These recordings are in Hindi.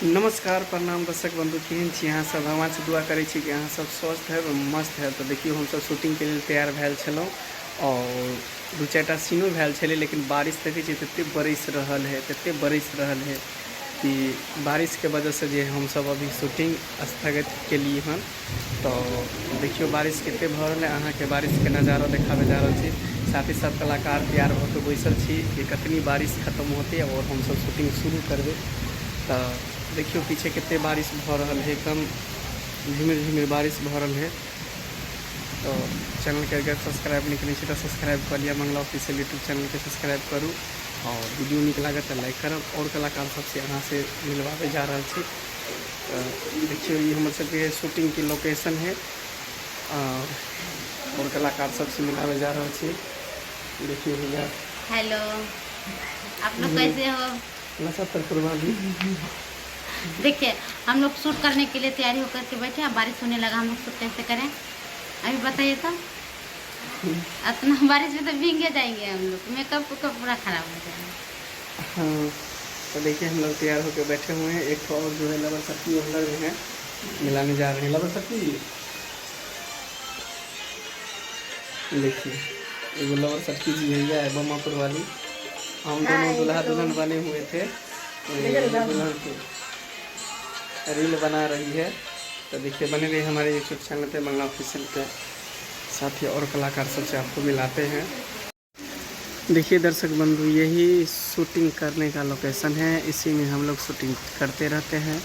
नमस्कार प्रणाम दर्शक बंधु केहन छी अहाँ सब। भगवान से दुआ करै छी कि अहाँ सब स्वस्थ है मस्त है। तो देखियो हम सब शूटिंग के लिए तैयार भेल छलहुँ और दू चारिटा सीनो भेल छलै, लेकिन बारिश देखै छी तते बरस रहल है कि बारिश के वजह से जे हम सब अभी शूटिंग स्थगित केलिए हन। तो देखियो बारिश कते भऽ रहल है, अहाँ के बारिश के नज़ारा देखाबे जा रहल छी। साथ ही सब कलाकार तैयार भऽ के बैसल छी कि कतनी बारिश खत्म होते और हम सब शूटिंग शुरू करबे। तो देखियो पीछे कितने बारिश भ रहल है, एकदम झिमिर झिमिर बारिश भ रहल है। तो चैनल के अगर सब्सक्राइब नहीं करें तो सब्सक्राइब कर लिया। मंगला ऑफिशियल यूट्यूब चैनल के सब्सक्राइब करूँ और वीडियो निक लगे तो लाइक करब। और कलाकार सबसे अहाँ से मिलवावे जा रहा छी। देखियो ये हमर सबके शूटिंग की लोकेशन है और कलाकार सबसे मिलावे जा रहा छी। देखिए भैया, हेलो, आप लोग कैसे हो? देखिए हम लोग शूट करने के लिए तैयारी होकर के बैठे हैं। बारिश होने लगा, हम लोग शूट कैसे करें अभी बताइए तो। इतना बारिश में तो भीगे जाएंगे हम लोग, मेकअप पूरा खराब हो जाएगा। हाँ, तो देखिए हम लोग तैयार होकर बैठे हुए हैं। एक और जो है लवर सत्ती अंदर में है, मिलाने जा रहे हैं। लवर सत्ती देखिए, एगो लवर सत्ती जी भैया है बमापुर वाली। हम दोनों दुल्हा दुल्हन बने हुए थे। दुल्हन की रील बना रही है। तो देखिए बने रहिए हमारे यूट्यूब चैनल पे मंगला ऑफिशियल के साथ ही और कलाकार सबसे आपको मिलाते हैं। देखिए दर्शक बंधु, यही शूटिंग करने का लोकेशन है, इसी में हम लोग शूटिंग करते रहते हैं।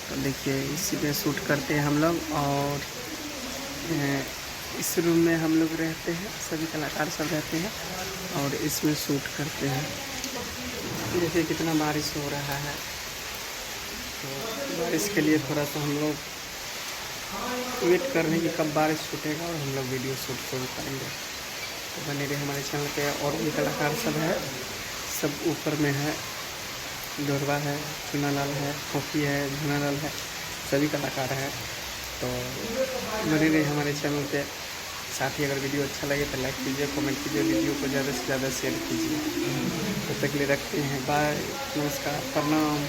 तो देखिए इसी में शूट करते हैं हम लोग और इस रूम में हम लोग रहते हैं, सभी कलाकार सब रहते हैं और इसमें शूट करते हैं। देखिए कितना बारिश हो रहा है, तो बारिश के लिए थोड़ा सा हम लोग वेट कर रहे हैं कि कब बारिश छूटेगा और हम लोग वीडियो शूट शुरू करेंगे। तो बने रहे हमारे चैनल पे। और भी कलाकार सब है, सब ऊपर में है। डोरवा है, चुनालाल है, खोखी है, झुनालाल है, सभी कलाकार हैं। तो बने रहे हमारे चैनल पे। साथ ही अगर वीडियो अच्छा लगे तो लाइक कीजिए, कमेंट कीजिए, वीडियो को ज़्यादा से ज़्यादा शेयर कीजिए। तब तक के लिए रखते हैं, बाय, नमस्कार, प्रणाम।